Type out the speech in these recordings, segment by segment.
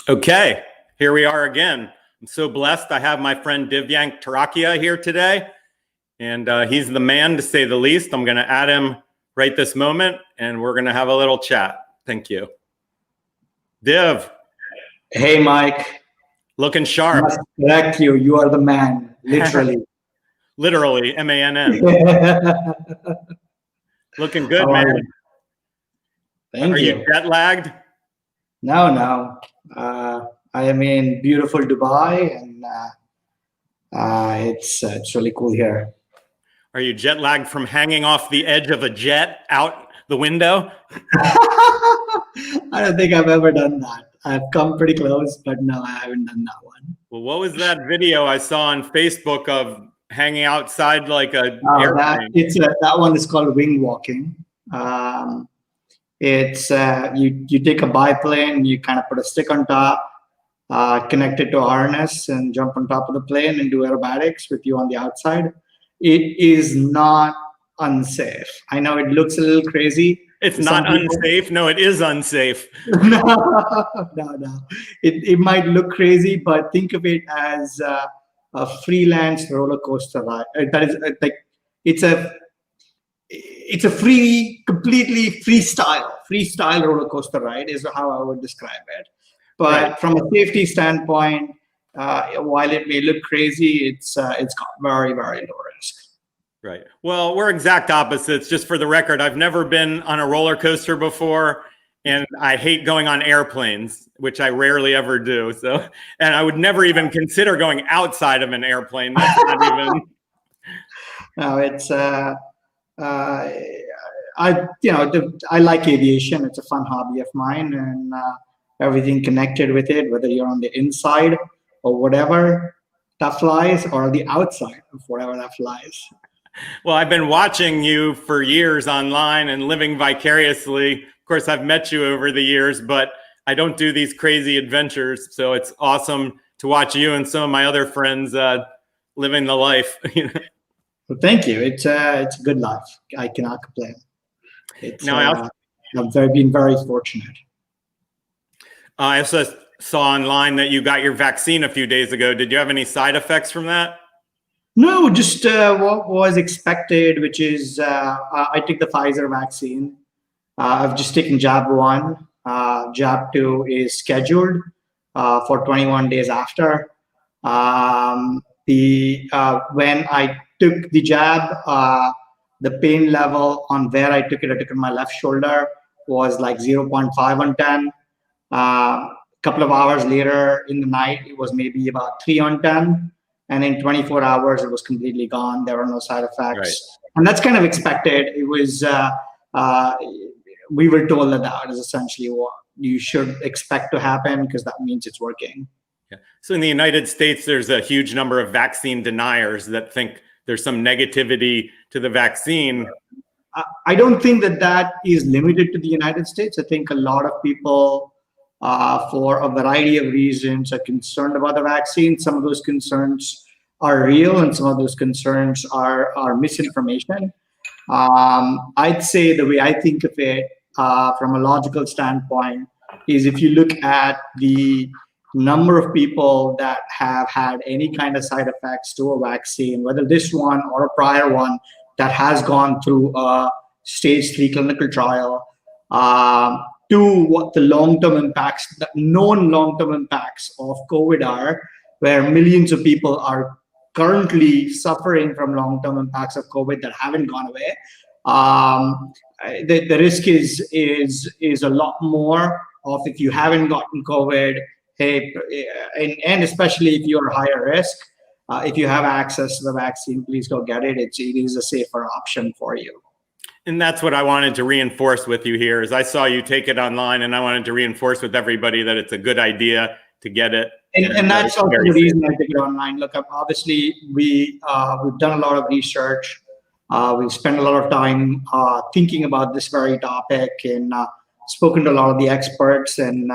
Okay, here we are again. I'm so blessed. I have my friend Divyank Turakhia here today, and he's the man to say the least. I'm going to add him right this moment, and we're going to have a little chat. Thank you. Div. Hey, Mike. Looking sharp. I must correct you. You are the man, literally. Literally, M-A-N-N. Looking good, man. Thank you. Are you jet lagged? No. I am in beautiful Dubai, and it's really cool here. Are you jet lagged from hanging off the edge of a jet out the window? I don't think I've ever done that. I've come pretty close, but no, I haven't done that one. Well, what was that video I saw on Facebook of hanging outside like a airplane? That one is called wing walking. It's you take a biplane, you kind of put a stick on top, connect it to a harness, and jump on top of the plane and do aerobatics with you on the outside. It is not unsafe. I know it looks a little crazy. It's not unsafe. No, it is unsafe. No. It might look crazy, but think of it as a freelance roller coaster ride. That is like it's a completely freestyle roller coaster ride is how I would describe it. But right. From a safety standpoint, while it may look crazy, it's got very, very low risk. Right. Well, we're exact opposites. Just for the record, I've never been on a roller coaster before, and I hate going on airplanes, which I rarely ever do. So, and I would never even consider going outside of an airplane. That's not even. No, it's I like aviation. It's a fun hobby of mine, and everything connected with it, whether you're on the inside or whatever that flies, or the outside of whatever that flies. Well, I've been watching you for years online and living vicariously. Of course, I've met you over the years, but I don't do these crazy adventures. So it's awesome to watch you and some of my other friends living the life. Well, thank you. It's a good life. I cannot complain. I've been very fortunate. I also saw online that you got your vaccine a few days ago. Did you have any side effects from that? No, just what was expected, which is I took the Pfizer vaccine. I've just taken jab 1. Jab 2 is scheduled for 21 days after. When I took the jab, the pain level on where I took it on my left shoulder was like 0.5 on 10. A couple of hours later in the night, it was maybe about 3 on 10. And in 24 hours, it was completely gone. There were no side effects. Right. And that's kind of expected. It was, we were told that is essentially what you should expect to happen, because that means it's working. Yeah. So in the United States, there's a huge number of vaccine deniers that think there's some negativity to the vaccine. I don't think that is limited to the United States. I think a lot of people, for a variety of reasons, are concerned about the vaccine. Some of those concerns are real, and some of those concerns are misinformation. I'd say the way I think of it from a logical standpoint is, if you look at the number of people that have had any kind of side effects to a vaccine, whether this one or a prior one that has gone through a stage 3 clinical trial, to what the long-term impacts, the known long-term impacts of COVID are, where millions of people are currently suffering from long-term impacts of COVID that haven't gone away. The risk is a lot more of, if you haven't gotten COVID, and especially if you're higher risk, if you have access to the vaccine, please go get it. It is a safer option for you. And that's what I wanted to reinforce with you here, is I saw you take it online, and I wanted to reinforce with everybody that it's a good idea to get it. And that's also the reason I take it online. Look, obviously we've done a lot of research. We've spent a lot of time thinking about this very topic, and spoken to a lot of the experts, and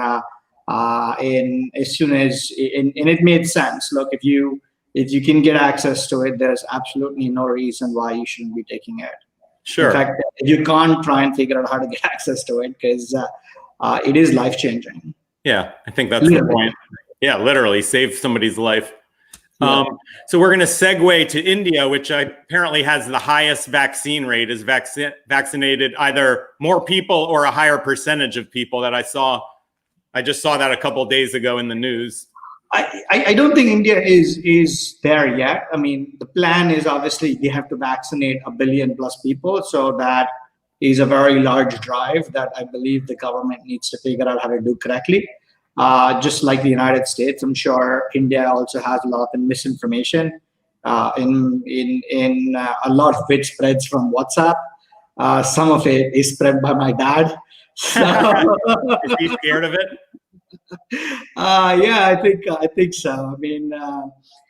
it made sense. Look, if you can get access to it, there's absolutely no reason why you shouldn't be taking it. Sure. In fact, you can't try and figure out how to get access to it, because it is life-changing. Yeah, I think that's the Literally. point. Yeah, literally save somebody's life. Yeah. So we're going to segue to India, which apparently has the highest vaccine rate, is vaccinated either more people or a higher percentage of people that I saw. I just saw that a couple of days ago in the news. I don't think India is there yet. I mean, the plan is obviously they have to vaccinate 1 billion plus people. So that is a very large drive that I believe the government needs to figure out how to do correctly. Just like the United States, I'm sure India also has a lot of misinformation. In a lot of it spreads from WhatsApp. Some of it is spread by my dad. So, Is he scared of it? yeah, I think so. I mean,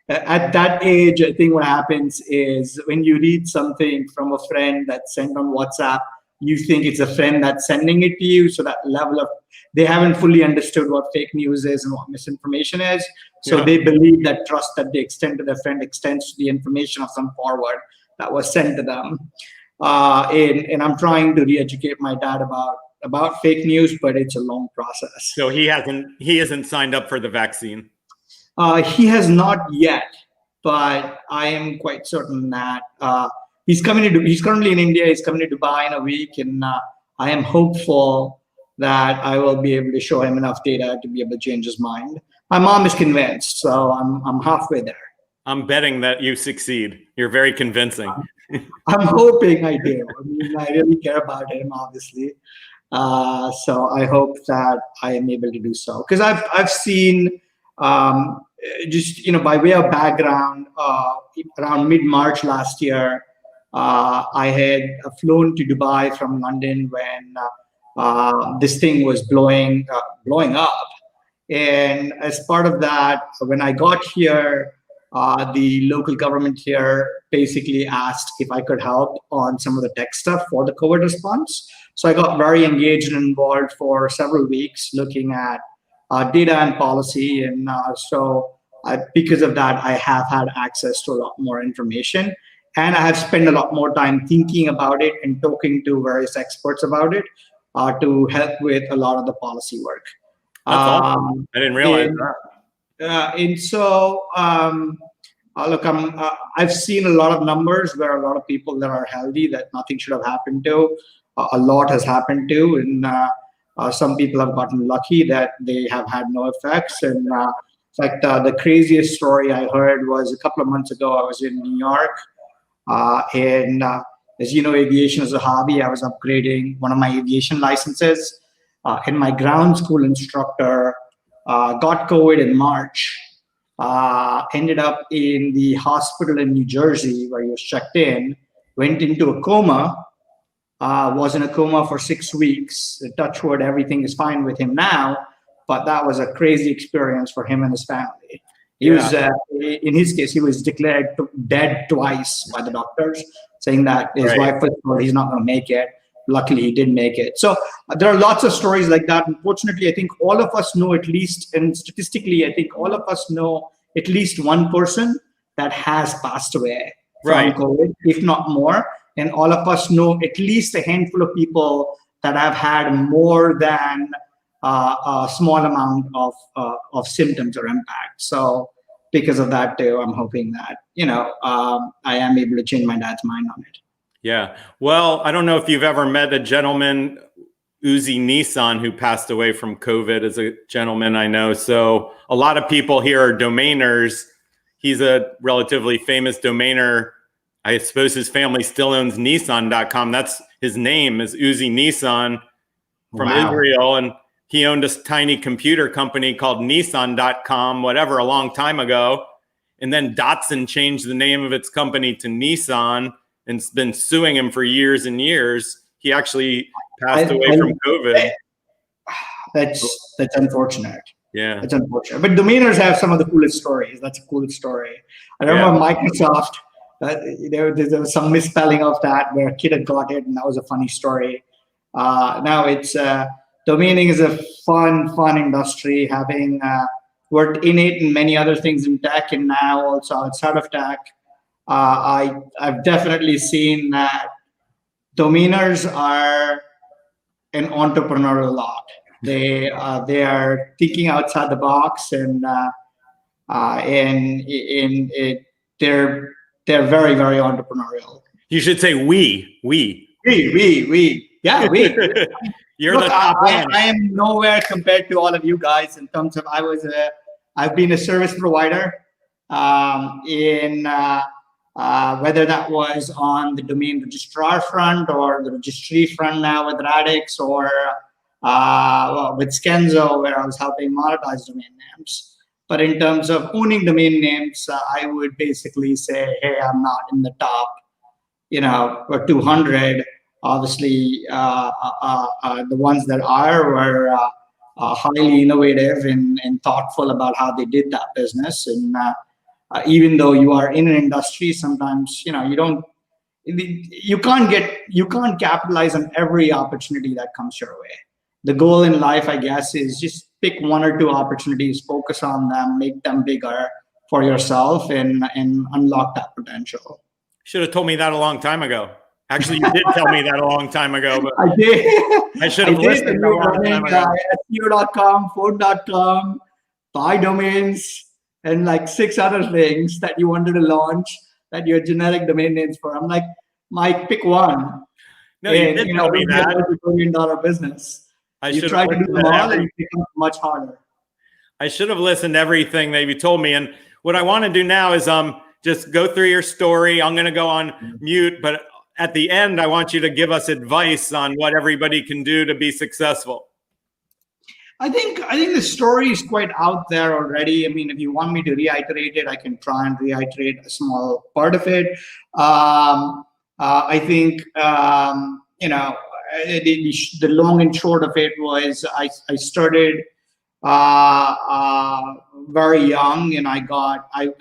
at that age, I think what happens is when you read something from a friend that's sent on WhatsApp, you think it's a friend that's sending it to you. So that level of, they haven't fully understood what fake news is and what misinformation is. So Yeah. they believe that trust that they extend to their friend extends to the information of some forward that was sent to them. And I'm trying to re-educate my dad about fake news, but it's a long process. So he hasn't signed up for the vaccine. He has not yet, but I am quite certain that he's coming to. He's currently in India. He's coming to Dubai in a week, and I am hopeful that I will be able to show him enough data to be able to change his mind. My mom is convinced, so I'm halfway there. I'm betting that you succeed. You're very convincing. I'm hoping I do. I mean, I really care about him, obviously. So I hope that I am able to do so, because I've seen just by way of background, around mid-March last year, I had flown to Dubai from London when this thing was blowing up, and as part of that, when I got here, the local government here basically asked if I could help on some of the tech stuff for the COVID response. So I got very engaged and involved for several weeks looking at data and policy. And because of that, I have had access to a lot more information. And I have spent a lot more time thinking about it and talking to various experts about it to help with a lot of the policy work. That's awesome. I didn't realize that. And so, look, I've seen a lot of numbers where a lot of people that are healthy that nothing should have happened to, a lot has happened to, and some people have gotten lucky that they have had no effects. And in fact, the craziest story I heard was a couple of months ago. I was in New York, and as you know, aviation is a hobby. I was upgrading one of my aviation licenses, and my ground school instructor got COVID in March, ended up in the hospital in New Jersey where he was checked in, went into a coma, was in a coma for 6 weeks. Touch wood, everything is fine with him now, but that was a crazy experience for him and his family. He was, in his case, he was declared dead twice by the doctors, saying that his wife was told he's not going to make it. Luckily, he did make it. So there are lots of stories like that. Unfortunately, I think all of us know at least, and statistically, I think all of us know at least one person that has passed away from COVID, if not more. And all of us know at least a handful of people that have had more than a small amount of symptoms or impact. So because of that too, I'm hoping that, I am able to change my dad's mind on it. Yeah. Well, I don't know if you've ever met a gentleman, Uzi Nissan, who passed away from COVID, as a gentleman I know. So a lot of people here are domainers. He's a relatively famous domainer. I suppose his family still owns Nissan.com. That's his name, is Uzi Nissan from Israel. And he owned a tiny computer company called Nissan.com, whatever, a long time ago. And then Datsun changed the name of its company to Nissan and it's been suing him for years and years. He actually passed away from COVID. That's unfortunate. Yeah. It's unfortunate. But domainers have some of the coolest stories. That's a cool story. I remember Microsoft, there was some misspelling of that where a kid had got it, and that was a funny story. Now it's domaining is a fun industry, having worked in it and many other things in tech, and now also outside of tech. I've definitely seen that domainers are an entrepreneurial lot. They are thinking outside the box, and they're very, very entrepreneurial. You should say we. Yeah, we. You're Look, the top one. I am nowhere compared to all of you guys in terms of I've been a service provider in whether that was on the domain registrar front or the registry front now with Radix, or with Skenzo, where I was helping monetize domain names. But in terms of owning domain names, I would basically say, hey, I'm not in the top, or 200. Obviously, the ones that were highly innovative and thoughtful about how they did that business. And even though you are in an industry, sometimes you can't capitalize on every opportunity that comes your way. The goal in life, I guess, is just pick one or two opportunities, focus on them, make them bigger for yourself, and unlock that potential. Should have told me that a long time ago. Actually, you did tell me that a long time ago, but I did. I should have listened a long time ago. SEO.com, phone.com, buy domains, and like 6 other things that you wanted to launch that you're generic domain names for. I'm like, Mike, pick one. No, you did tell me that. $1 billion business. You try to do them all, and it becomes much harder. I should have listened to everything that you told me. And what I want to do now is just go through your story. I'm going to go on mute, but at the end, I want you to give us advice on what everybody can do to be successful. I think the story is quite out there already. I mean, if you want me to reiterate it, I can try and reiterate a small part of it. I think the long and short of it was I started very young, and I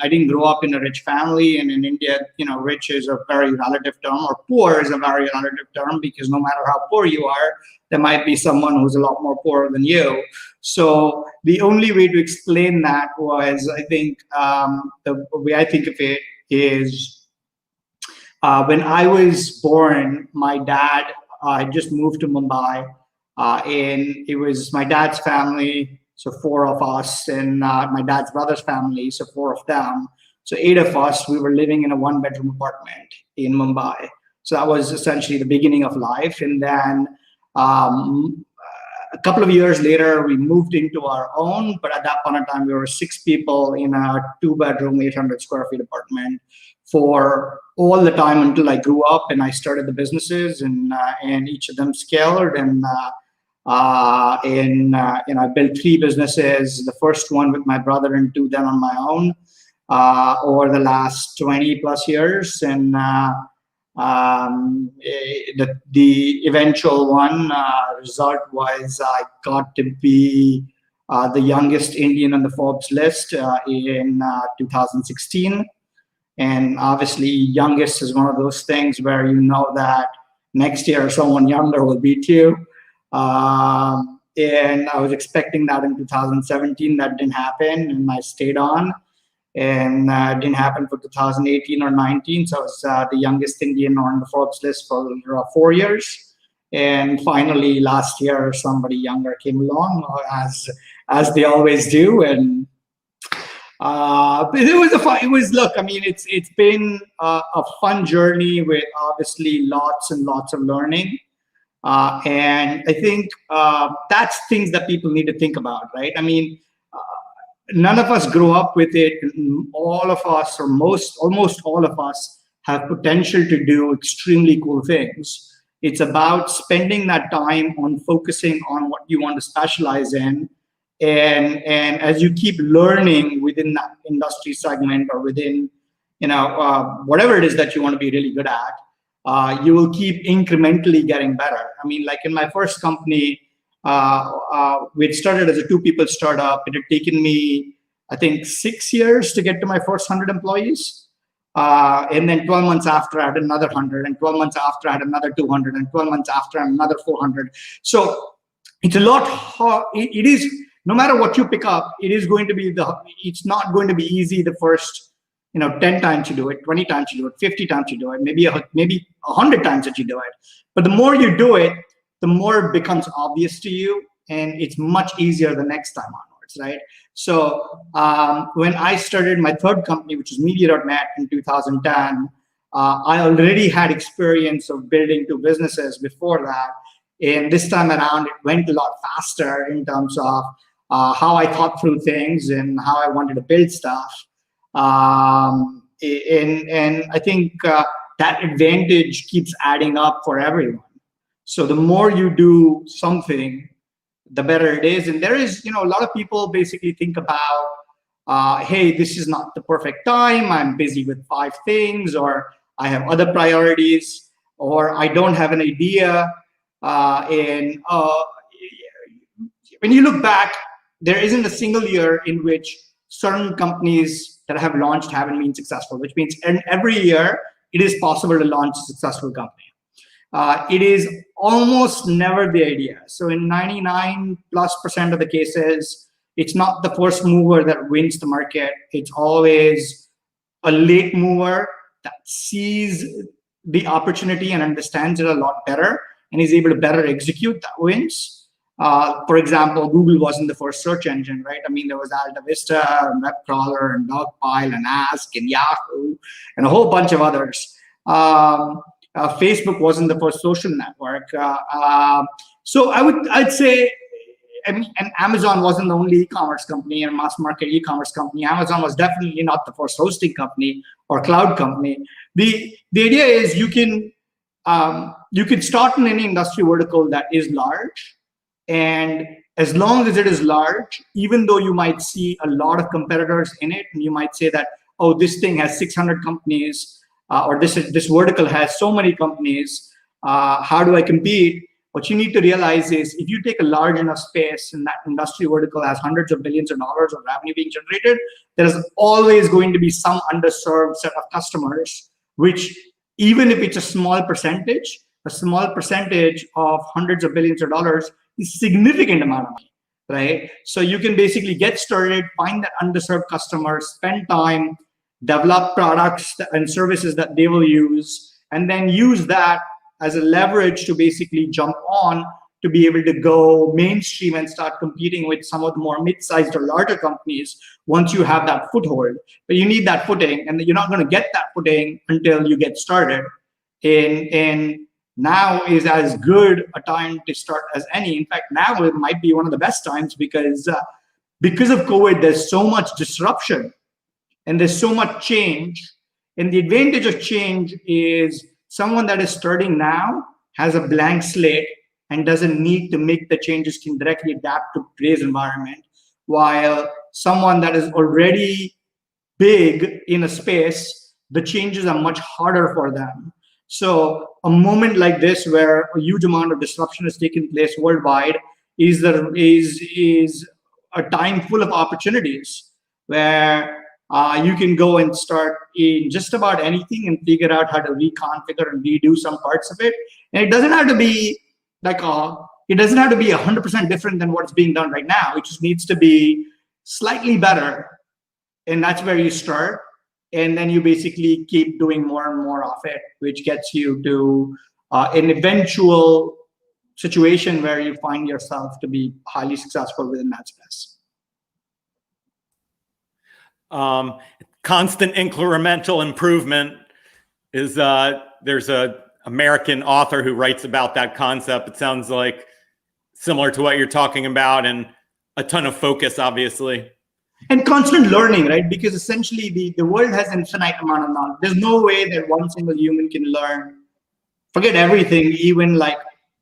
didn't grow up in a rich family. And in India, rich is a very relative term, or poor is a very relative term, because no matter how poor you are, there might be someone who's a lot more poor than you. So the only way to explain that was, I think, the way I think of it is, when I was born, my dad had just moved to Mumbai, and it was my dad's family, so 4 of us, and my dad's brother's family, so 4 of them. So 8 of us, we were living in a 1-bedroom apartment in Mumbai. So that was essentially the beginning of life. And then a couple of years later, we moved into our own, but at that point in time, we were 6 people in a 2-bedroom, 800 square feet apartment for all the time until I grew up and I started the businesses, and each of them scaled. And I built 3 businesses, the first one with my brother and 2 then on my own, over the last 20 plus years. And the eventual one result was I got to be the youngest Indian on the Forbes list in 2016. And obviously, youngest is one of those things where you know that next year someone younger will beat you. And I was expecting that in 2017. That didn't happen, and I stayed on. And it didn't happen for 2018 or 19. So I was the youngest Indian on the Forbes list for 4 years. And finally, last year, somebody younger came along, as they always do. And but look, I mean, it's been a fun journey with obviously lots and lots of learning. And I think that's things that people need to think about, right? I mean, none of us grow up with it. All of us, or almost all of us, have potential to do extremely cool things. It's about spending that time on focusing on what you want to specialize in. And as you keep learning within that industry segment, or within, whatever it is that you want to be really good at, you will keep incrementally getting better. I mean, like in my first company, we had started as a 2-people startup. It had taken me, I think, 6 years to get to my first 100 employees. And then 12 months after, I had another 100. And 12 months after, I had another 200. And 12 months after, another 400. So it's a lot hard. It is, no matter what you pick up, it's not going to be easy the first 10 times you do it, 20 times you do it, 50 times you do it, maybe 100 times that you do it. But the more you do it, the more it becomes obvious to you. and it's much easier the next time onwards, right? So when I started my third company, which was Media.net in 2010, I already had experience of building two businesses before that. And this time around, it went a lot faster in terms of how I thought through things and how I wanted to build stuff. And I think that advantage keeps adding up for everyone. So the more you do something, the better it is. And there is, a lot of people basically think about, hey, this is not the perfect time. I'm busy with 5 things, or I have other priorities, or I don't have an idea. And when you look back, there isn't a single year in which certain companies that have launched haven't been successful, which means every year it is possible to launch a successful company. It is almost never the idea. So in 99+% of the cases, it's not the first mover that wins the market. It's always a late mover that sees the opportunity and understands it a lot better and is able to better execute that wins. For example, Google wasn't the first search engine, right? I mean, there was Alta Vista, and Webcrawler, and Dogpile, and Ask, and Yahoo, and a whole bunch of others. Facebook wasn't the first social network. So I'd say, and Amazon wasn't the only e-commerce company and mass market e-commerce company. Amazon was definitely not the first hosting company or cloud company. The idea is you can start in any industry vertical that is large, and as long as it is large, even though you might see a lot of competitors in it, and you might say that, oh, this thing has 600 companies, or this vertical has so many companies, how do I compete? What you need to realize is if you take a large enough space and that industry vertical has hundreds of billions of dollars of revenue being generated, there is always going to be some underserved set of customers, which even if it's a small percentage of hundreds of billions of dollars is a significant amount of money, right? So you can basically get started, find that underserved customer, spend time, develop products and services that they will use, and then use that as a leverage to basically jump on to be able to go mainstream and start competing with some of the more mid-sized or larger companies once you have that foothold. But you need that footing, and you're not going to get that footing until you get started. And now is as good a time to start as any. In fact, now it might be one of the best times because of COVID, there's so much disruption and there's so much change. And the advantage of change is someone that is starting now has a blank slate and doesn't need to make the changes, can directly adapt to today's environment, while someone that is already big in a space, the changes are much harder for them. So a moment like this, where a huge amount of disruption has taken place worldwide, is a time full of opportunities where you can go and start in just about anything and figure out how to reconfigure and redo some parts of it. And it doesn't have to be like it doesn't have to be 100% different than what's being done right now. It just needs to be slightly better, and that's where you start. And then you basically keep doing more and more of it, which gets you to an eventual situation where you find yourself to be highly successful within that space. Constant incremental improvement is, there's a American author who writes about that concept. It sounds like similar to what you're talking about, and a ton of focus, obviously. And constant learning, right? Because essentially the world has an infinite amount of knowledge. There's no way that one single human can learn, forget everything, even like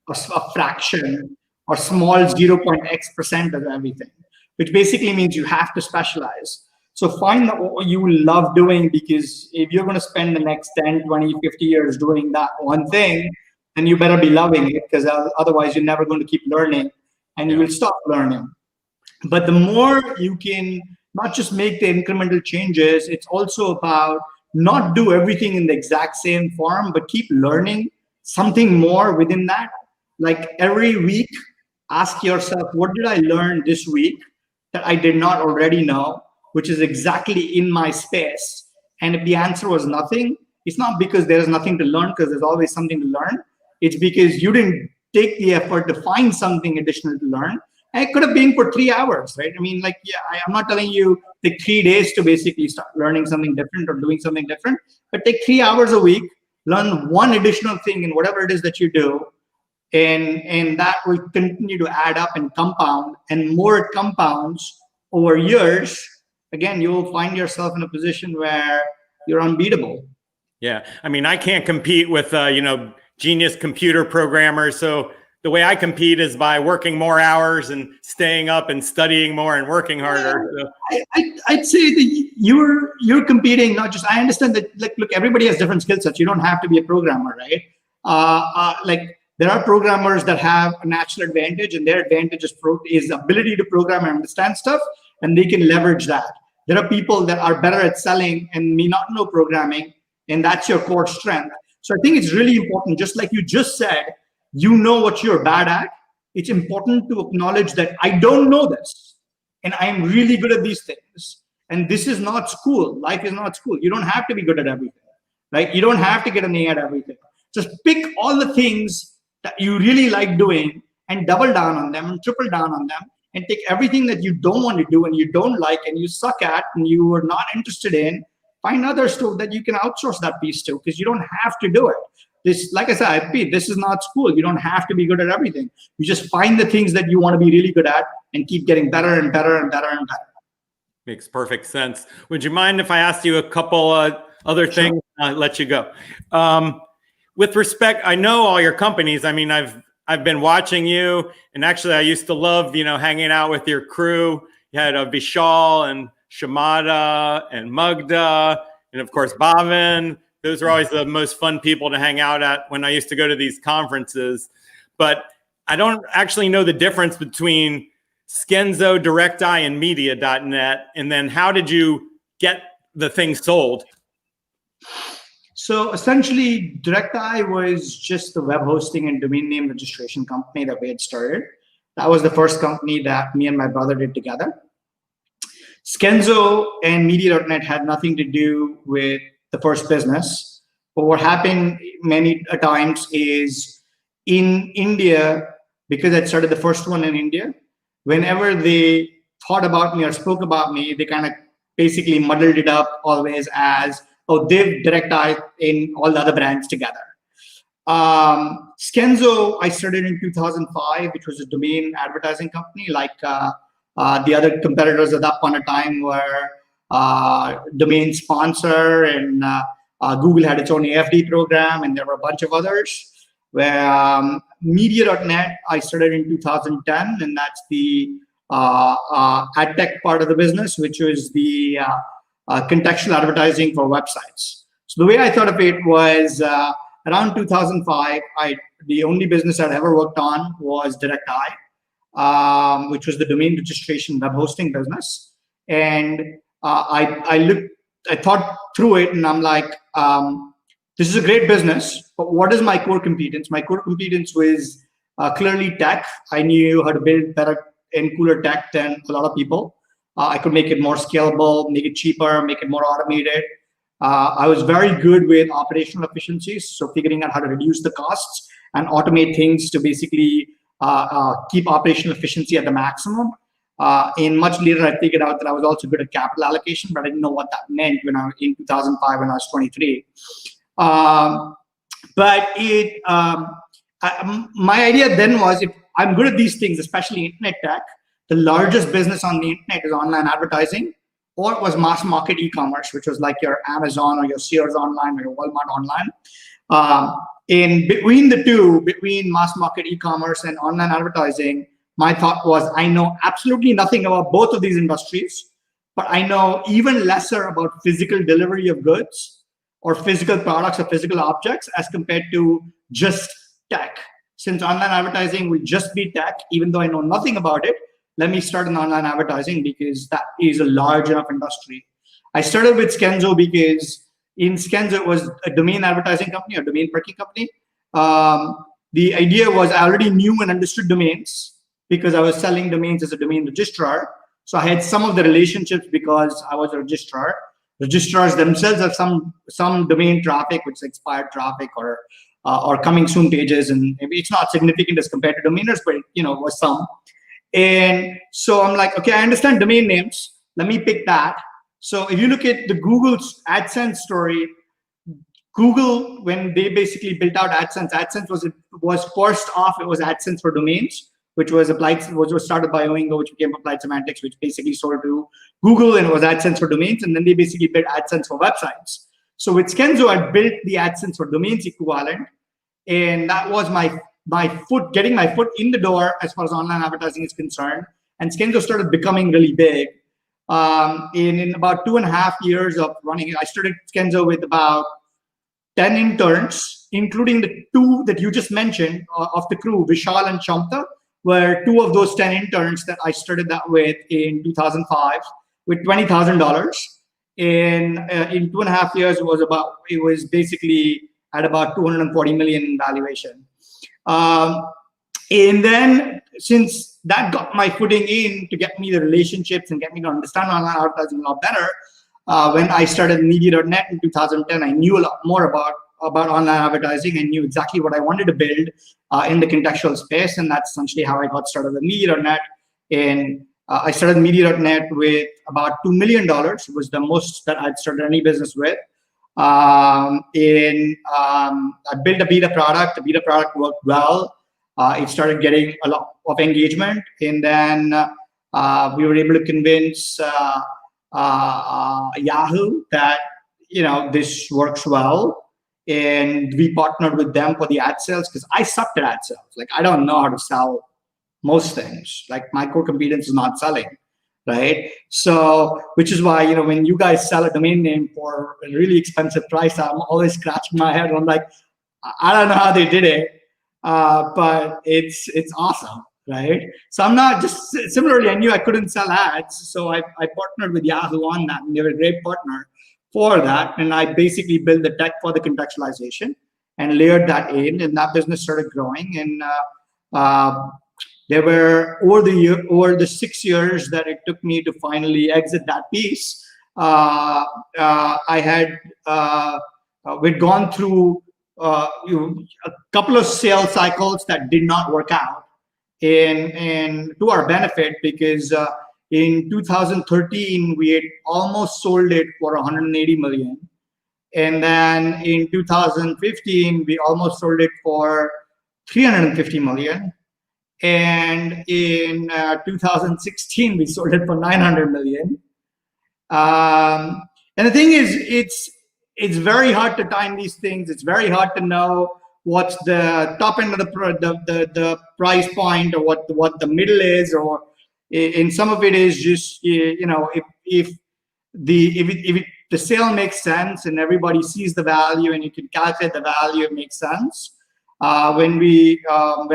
a fraction or small 0.x% of everything, which basically means you have to specialize. So find what you love doing, because if you're going to spend the next 10, 20, 50 years doing that one thing, then you better be loving it, because otherwise you're never going to keep learning and you will stop learning. But the more you can not just make the incremental changes, it's also about not do everything in the exact same form, but keep learning something more within that. Like every week, ask yourself, what did I learn this week that I did not already know, which is exactly in my space? And if the answer was nothing, it's not because there's nothing to learn, because there's always something to learn. It's because you didn't take the effort to find something additional to learn. it could have been for 3 hours, right? I mean, like, yeah, I'm not telling you take 3 days to basically start learning something different or doing something different, but take 3 hours a week, learn one additional thing in whatever it is that you do, and that will continue to add up and compound, and more it compounds over years. Again, you will find yourself in a position where you're unbeatable. Yeah, I mean, I can't compete with genius computer programmers. So the way I compete is by working more hours and staying up and studying more and working harder. So. I'd say that you're competing, not just, I understand that, like, look, everybody has different skill sets. You don't have to be a programmer, right? Like, there are programmers that have a natural advantage, and their advantage is ability to program and understand stuff, and they can leverage that. There are people that are better at selling and may not know programming, and that's your core strength. So I think it's really important, just like you just said, you know what you're bad at. It's important to acknowledge that I don't know this, and I'm really good at these things. And this is not school. Life is not school. You don't have to be good at everything, right? You don't have to get an A at everything. Just pick all the things that you really like doing and double down on them and triple down on them, and take everything that you don't want to do and you don't like and you suck at and you are not interested in, find others that you can outsource that piece to, because you don't have to do it. This, like I said, I repeat, this is not school. You don't have to be good at everything. You just find the things that you want to be really good at and keep getting better and better and better and better. Makes perfect sense. Would you mind if I asked you a couple other things? Sure. I'll let you go. With respect, I know all your companies. I mean, I've been watching you, and actually I used to love, hanging out with your crew. You had Vishal and Shamada and Mugda, and of course, Bhavin. Those are always the most fun people to hang out at when I used to go to these conferences. But I don't actually know the difference between Skenzo, DirectEye, and Media.net. And then how did you get the thing sold? So essentially, DirectEye was just the web hosting and domain name registration company that we had started. That was the first company that me and my brother did together. Skenzo and Media.net had nothing to do with the first business. But what happened many times is in India, because I started the first one in India, whenever they thought about me or spoke about me, they kind of basically muddled it up always as, oh, Div, DirectEye, in all the other brands together. Skenzo, I started in 2005, which was a domain advertising company. Like the other competitors at that point of time were Domain Sponsor, and Google had its own AFD program, and there were a bunch of others. Where Media.net, I started in 2010, and that's the ad tech part of the business, which was the contextual advertising for websites. So the way I thought of it was around 2005, the only business I'd ever worked on was DirectEye, which was the domain registration web hosting business. And I thought through it, and I'm like, this is a great business, but what is my core competence? My core competence was clearly tech. I knew how to build better and cooler tech than a lot of people. I could make it more scalable, make it cheaper, make it more automated. I was very good with operational efficiencies, so figuring out how to reduce the costs and automate things to basically keep operational efficiency at the maximum. And much later, I figured out that I was also good at capital allocation, but I didn't know what that meant when I was in 2005 when I was 23. But my idea then was, if I'm good at these things, especially internet tech, the largest business on the internet is online advertising, or it was mass market e-commerce, which was like your Amazon or your Sears online or your Walmart online. In between the two, between mass market e-commerce and online advertising, my thought was, I know absolutely nothing about both of these industries, but I know even lesser about physical delivery of goods or physical products or physical objects as compared to just tech. Since online advertising will just be tech, even though I know nothing about it, let me start in online advertising because that is a large enough industry. I started with Skenzo because in Skenzo, it was a domain advertising company or domain parking company. The idea was I already knew and understood domains because I was selling domains as a domain registrar. So I had some of the relationships because I was a registrar. Registrars themselves have some domain traffic, which is expired traffic or coming soon pages, and maybe it's not significant as compared to domainers, but was some. And so I'm like, okay, I understand domain names. Let me pick that. So if you look at the Google's AdSense story, Google, when they basically built out AdSense, AdSense was first off, it was AdSense for domains, which was started by Oingo, which became Applied Semantics, which basically sold to Google, and it was AdSense for domains. And then they basically built AdSense for websites. So with Skenzo, I built the AdSense for domains equivalent, and that was getting my foot in the door as far as online advertising is concerned. And Skenzo started becoming really big. In about 2.5 years of running it, I started Skenzo with about 10 interns, including the 2 that you just mentioned of the crew, Vishal and Shamta, were 2 of those 10 interns that I started that with in 2005 with $20,000. In 2.5 years, it was basically at about 240 million in valuation. And then since that got my footing in to get me the relationships and get me to understand online advertising a lot better, when I started Media.net in 2010, I knew a lot more about online advertising and knew exactly what I wanted to build in the contextual space. And that's essentially how I got started with Media.net. And I started Media.net with about $2 million. It was the most that I'd started any business with. I built a beta product. The beta product worked well. It started getting a lot of engagement. And then we were able to convince Yahoo that, this works well. And we partnered with them for the ad sales because I sucked at ad sales. Like, I don't know how to sell most things. Like, my core competence is not selling, right? So, which is why, when you guys sell a domain name for a really expensive price, I'm always scratching my head. I'm like, I don't know how they did it, but it's awesome, right? So I'm not just, similarly, I knew I couldn't sell ads. So I partnered with Yahoo on that, and they were a great partner for that. And I basically built the tech for the contextualization and layered that in, and that business started growing. And there were over the 6 years that it took me to finally exit that piece. We'd gone through a couple of sales cycles that did not work out, and to our benefit, because in 2013 we had almost sold it for 180 million, and then in 2015 we almost sold it for 350 million. And in 2016, we sold it for 900 million. And the thing is, it's very hard to time these things. It's very hard to know what's the top end of the price point, or what the middle is, or in some of it is just, if the sale makes sense and everybody sees the value and you can calculate the value, it makes sense. When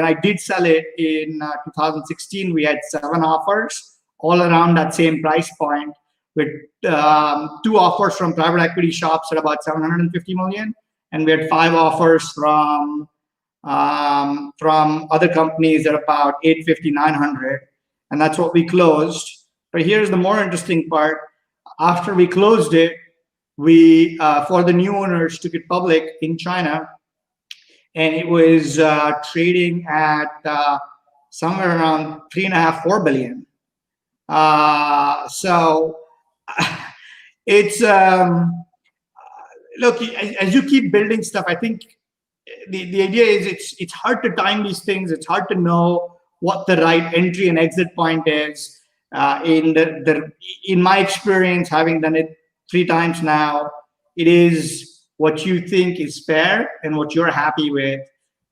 I did sell it in 2016, we had 7 offers all around that same price point, with 2 offers from private equity shops at about 750 million, and we had 5 offers from other companies at about 850, 900, and that's what we closed. But here's the more interesting part: after we closed it, we for the new owners took it public in China. And it was trading at somewhere around 3.5, 4 billion. So it's look, as you keep building stuff, I think the idea is it's hard to time these things. It's hard to know what the right entry and exit point is. In my experience, having done it 3 times now, it is what you think is fair and what you're happy with,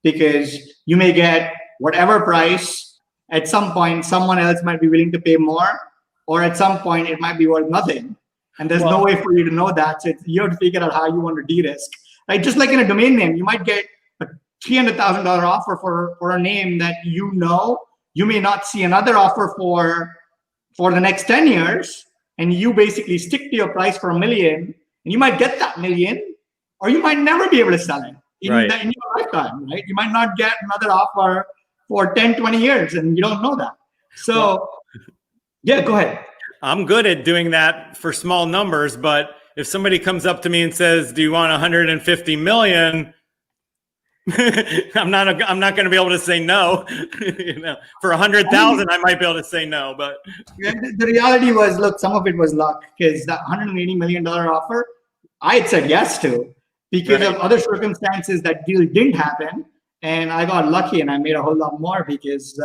because you may get whatever price. At some point, someone else might be willing to pay more, or at some point it might be worth nothing. And there's no way for you to know that. So you have to figure out how you want to de-risk. Right? Just like in a domain name, you might get a $300,000 offer for a name that you may not see another offer for the next 10 years. And you basically stick to your price for $1 million, and you might get that $1 million, or you might never be able to sell it in your lifetime, right? You might not get another offer for 10, 20 years, and you don't know that. So, yeah, go ahead. I'm good at doing that for small numbers, but if somebody comes up to me and says, do you want 150 million? I'm not going to be able to say no. For 100,000, I might be able to say no, but the reality was, look, some of it was luck, because that $180 million offer, I had said yes to, because of other circumstances. That deal didn't happen, and I got lucky and I made a whole lot more because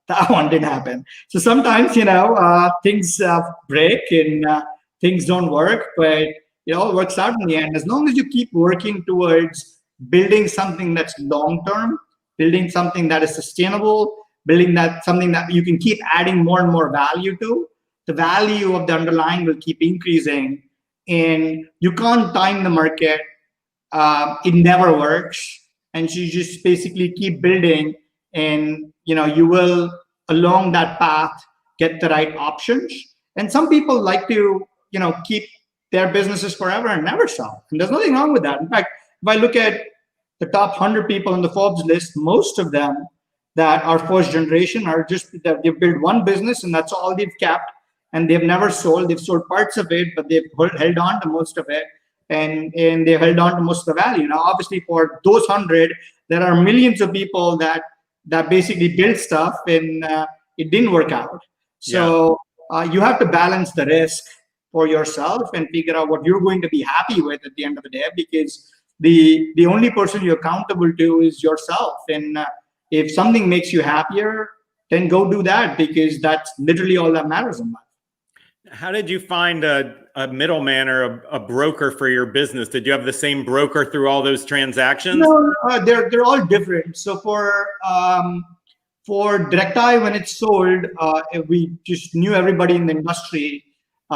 that one didn't happen. So sometimes, things break and things don't work, but it all works out in the end. As long as you keep working towards building something that's long-term, building something that is sustainable, building something that you can keep adding more and more value to, the value of the underlying will keep increasing. And you can't time the market. It never works. And so you just basically keep building, and you will, along that path, get the right options. And some people like to keep their businesses forever and never sell, and there's nothing wrong with that. In fact, if I look at the top 100 people on the Forbes list, most of them that are first generation are just that they've built one business and that's all they've kept, and they've never sold. They've sold parts of it, but they've held on to most of it, and they've held on to most of the value. Now, obviously, for those 100, there are millions of people that basically built stuff and it didn't work out. So you have to balance the risk for yourself and figure out what you're going to be happy with at the end of the day, because the only person you're accountable to is yourself. And if something makes you happier, then go do that, because that's literally all that matters in life. How did you find a middleman or a broker for your business? Did you have the same broker through all those transactions? No, they're all different. So for DirectEye, when it sold, we just knew everybody in the industry. It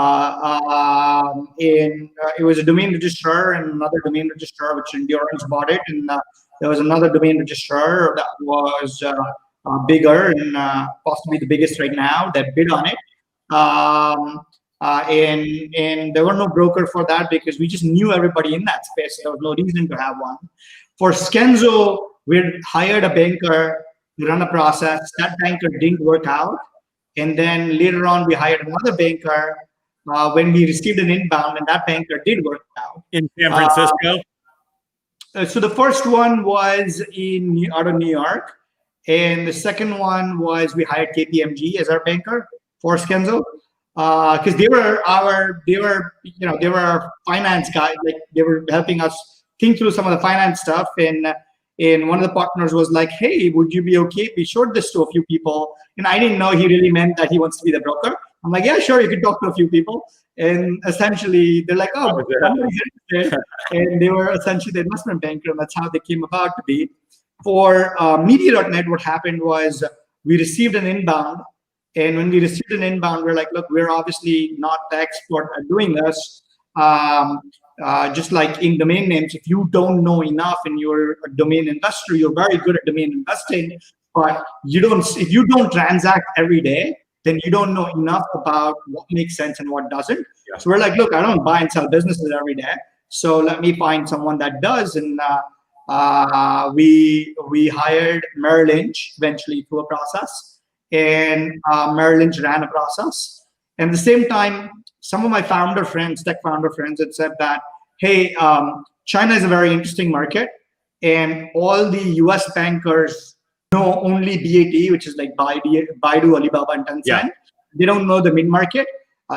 was a domain registrar and another domain registrar, which Endurance bought it, and there was another domain registrar that was bigger and possibly the biggest right now that bid on it. And there were no broker for that because we just knew everybody in that space. There was no reason to have one. For Skenzo, we hired a banker to run a process. That banker didn't work out. And then later on, we hired another banker when we received an inbound, and that banker did work out. In San Francisco? So the first one was out of New York. And the second one was we hired KPMG as our banker for Skenzo. Because they were our finance guys. Like, they were helping us think through some of the finance stuff. And one of the partners was like, "Hey, would you be okay if we showed this to a few people?" And I didn't know he really meant that he wants to be the broker. I'm like, "Yeah, sure, you can talk to a few people." And essentially, they're like, "Oh, somebody's interested." And they were essentially the investment banker, and that's how they came about to be. For Media.net, what happened was we received an inbound. And when we received an inbound, we're like, "Look, we're obviously not the expert at doing this. Just like in domain names, if you don't know enough and you're a domain investor, you're very good at domain investing, but if you don't transact every day, then you don't know enough about what makes sense and what doesn't." Yeah. So we're like, "Look, I don't buy and sell businesses every day, so let me find someone that does." And we hired Merrill Lynch eventually through a process. And Merrill Lynch ran a process. And at the same time, some of my tech founder friends had said that, "Hey, China is a very interesting market, and all the US bankers know only BAT, which is like Baidu, Alibaba, and Tencent. Yeah. They don't know the mid-market,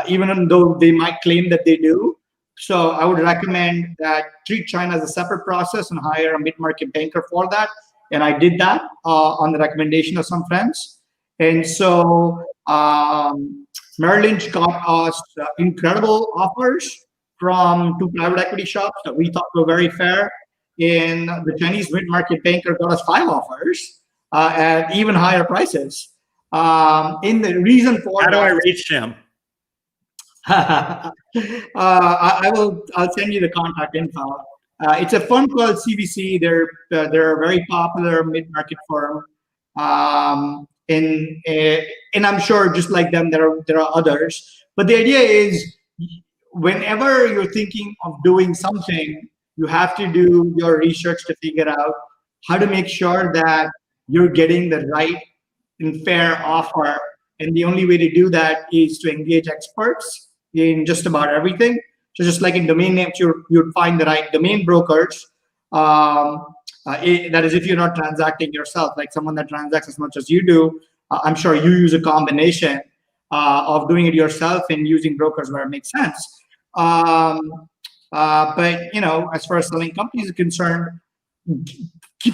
even though they might claim that they do. So I would recommend that treat China as a separate process and hire a mid-market banker for that." And I did that on the recommendation of some friends. And so Merrill Lynch got us incredible offers from two private equity shops that we thought were very fair. And the Chinese mid-market banker got us 5 offers at even higher prices. In the reason for how do I reach him? I'll send you the contact info. It's a fund called CVC. They're a very popular mid-market firm. And I'm sure just like them, there are others. But the idea is, whenever you're thinking of doing something, you have to do your research to figure out how to make sure that you're getting the right and fair offer. And the only way to do that is to engage experts in just about everything. So just like in domain names, you'd find the right domain brokers. That is, if you're not transacting yourself, like someone that transacts as much as you do, I'm sure you use a combination of doing it yourself and using brokers where it makes sense. But as far as selling companies is concerned,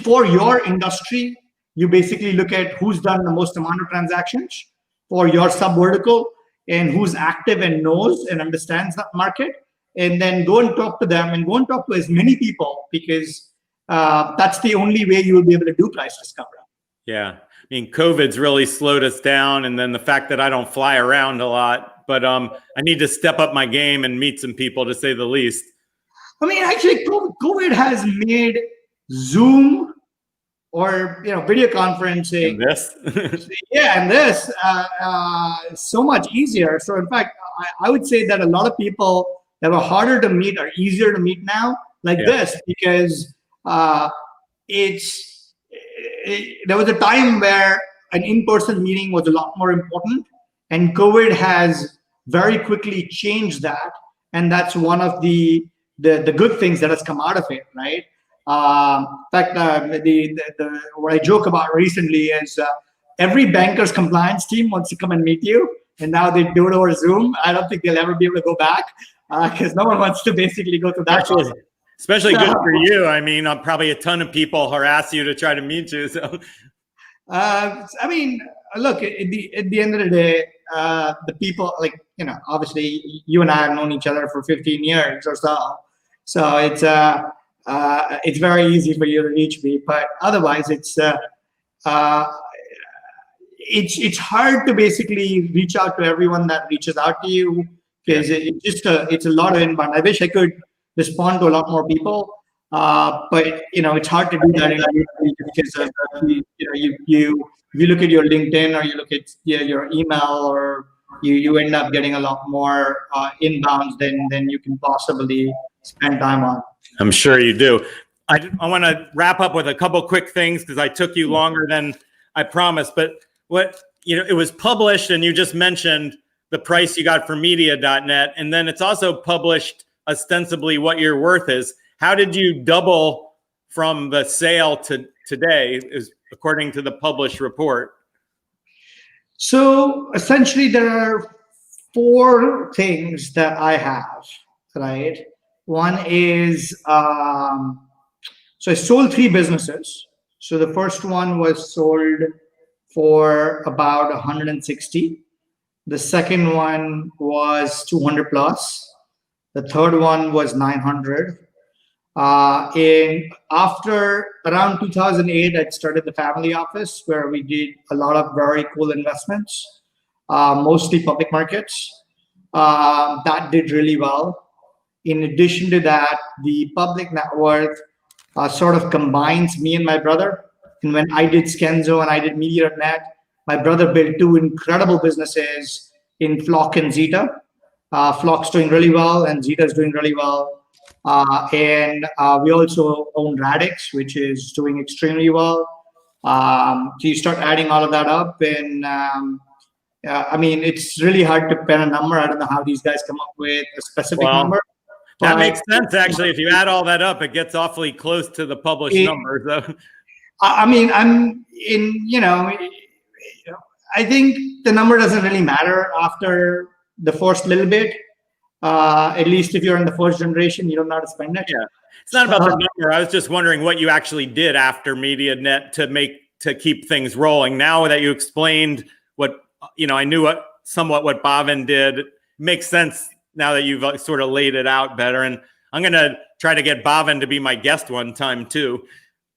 for your industry, you basically look at who's done the most amount of transactions for your sub vertical and who's active and knows and understands that market, and then go and talk to them and go and talk to as many people, because that's the only way you will be able to do price discovery. Yeah. I mean, COVID's really slowed us down. And then the fact that I don't fly around a lot, but I need to step up my game and meet some people, to say the least. I mean, actually, COVID has made Zoom or video conferencing, so much easier. So in fact, I would say that a lot of people that were harder to meet are easier to meet now, this, because there was a time where an in-person meeting was a lot more important, and COVID has very quickly changed that, and that's one of the good things that has come out of it, right? In fact, what I joke about recently is every banker's compliance team wants to come and meet you, and now they do it over Zoom. I don't think they'll ever be able to go back, because no one wants to basically go through that. Especially good for you. I mean, probably a ton of people harass you to try to meet you. So, I mean, look, at the end of the day, the people, obviously you and I have known each other for 15 years or so. So it's very easy for you to reach me, but otherwise it's hard to basically reach out to everyone that reaches out to you, because it's a lot of inbound. I wish I could respond to a lot more people, but it's hard to do that because if you look at your LinkedIn or you look at your email, or you end up getting a lot more inbounds than you can possibly spend time on. I'm sure you do. I want to wrap up with a couple quick things, because I took you longer than I promised. But it was published, and you just mentioned the price you got for media.net, and then it's also published ostensibly what your worth is. How did you double from the sale to today, is according to the published report? So essentially, there are 4 things that I have, right? One is, so I sold 3 businesses. So the first one was sold for about 160. The second one was 200 plus. The third one was 900. And after around 2008, I started the family office, where we did a lot of very cool investments, mostly public markets. That did really well. In addition to that, the public net worth sort of combines me and my brother. And when I did Skenzo and I did Media.net, my brother built 2 incredible businesses in Flock and Zeta. Flock's doing really well, and Zeta's doing really well. And we also own Radix, which is doing extremely well. So you start adding all of that up, and I mean, it's really hard to pen a number. I don't know how these guys come up with a specific number. That makes sense, actually. If you add all that up, it gets awfully close to the published number. So, I mean, I think the number doesn't really matter after the first little bit. At least if you're in the first generation, you don't know how to spend it. Yeah, it's not about the number. I was just wondering what you actually did after MediaNet to keep things rolling. Now that you explained what I knew somewhat what Bhavin did. It makes sense now that you've sort of laid it out better. And I'm going to try to get Bhavin to be my guest one time too.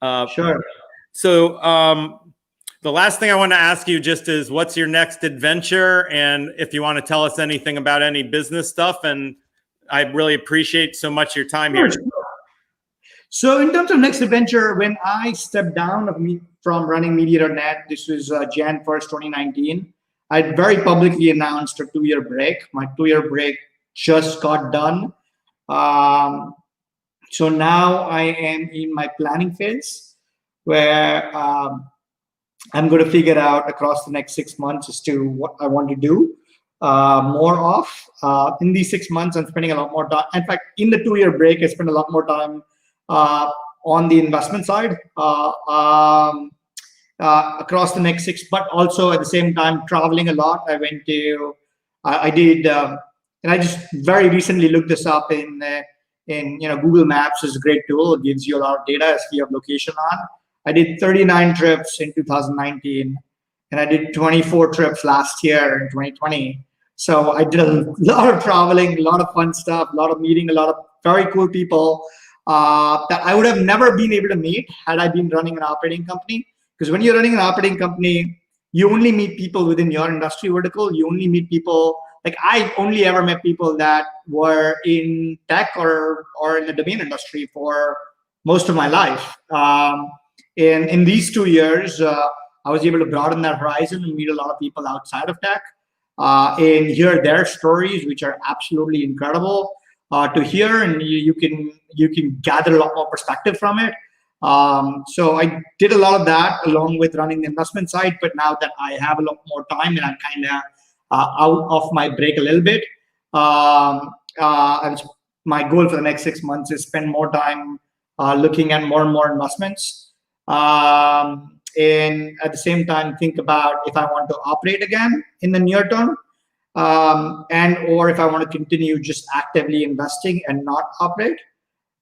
Sure. So the last thing I want to ask you just is, what's your next adventure? And if you want to tell us anything about any business stuff, and I really appreciate so much your time here. So in terms of next adventure, when I stepped down from running Media.net, this was Jan 1st, 2019, I very publicly announced a 2-year break. My 2-year break just got done. So now I am in my planning phase, where I'm going to figure out across the next 6 months as to what I want to do more of. In these 6 months, I'm spending a lot more time. In fact, in the 2-year break, I spent a lot more time on the investment side across the next 6, but also at the same time traveling a lot. I went to, I did, and I just very recently looked this up in Google Maps is a great tool. It gives you a lot of data as you have location on. I did 39 trips in 2019, and I did 24 trips last year in 2020. So I did a lot of traveling, a lot of fun stuff, a lot of meeting, a lot of very cool people that I would have never been able to meet had I been running an operating company. Because when you're running an operating company, you only meet people within your industry vertical. You only meet people, like I only ever met people that were in tech or in the domain industry for most of my life. In these 2 years, I was able to broaden that horizon and meet a lot of people outside of tech and hear their stories, which are absolutely incredible to hear, and you can gather a lot more perspective from it. So I did a lot of that along with running the investment side. But now that I have a lot more time and I'm kind of out of my break a little bit, my goal for the next 6 months is spend more time looking at more and more investments. And at the same time, think about if I want to operate again in the near term, or if I want to continue just actively investing and not operate,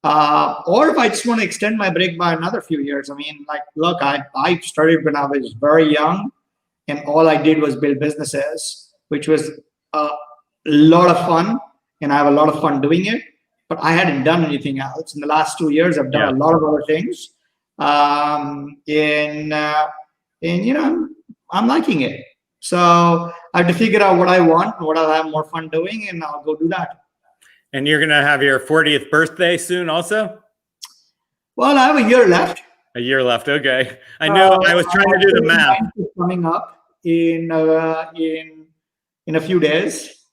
or if I just want to extend my break by another few years. I mean, like, look, I started when I was very young, and all I did was build businesses, which was a lot of fun, and I have a lot of fun doing it. But I hadn't done anything else. In the last 2 years, I've done a lot of other things. And I'm liking it. So I have to figure out what I want and what I have more fun doing, and I'll go do that. And you're going to have your 40th birthday soon also? Well, I have a year left. A year left. Okay. I know I was trying to do the math. Coming up in a few days.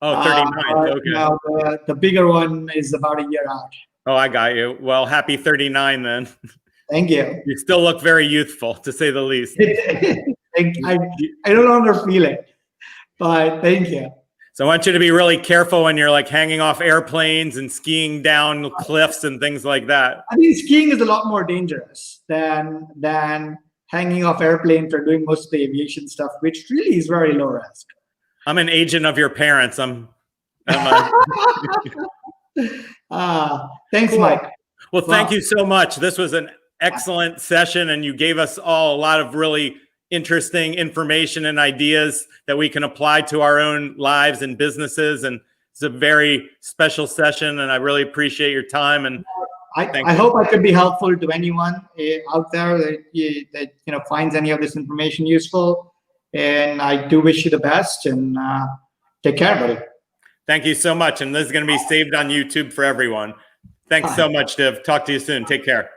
Oh, 39. Okay. Now the bigger one is about a year out. Oh, I got you. Well, happy 39 then. Thank you. You still look very youthful, to say the least. I no longer feel it, but thank you. So I want you to be really careful when you're like hanging off airplanes and skiing down cliffs and things like that. I mean, skiing is a lot more dangerous than hanging off airplanes or doing most of the aviation stuff, which really is very low risk. I'm an agent of your parents. Thanks, cool. Mike. Well, thank you so much. This was an excellent session, and you gave us all a lot of really interesting information and ideas that we can apply to our own lives and businesses. And it's a very special session, and I really appreciate your time. And I hope I could be helpful to anyone out there that finds any of this information useful. And I do wish you the best, and take care, buddy. Thank you so much. And this is going to be saved on YouTube for everyone. Thanks so much, Div. Talk to you soon. Take care.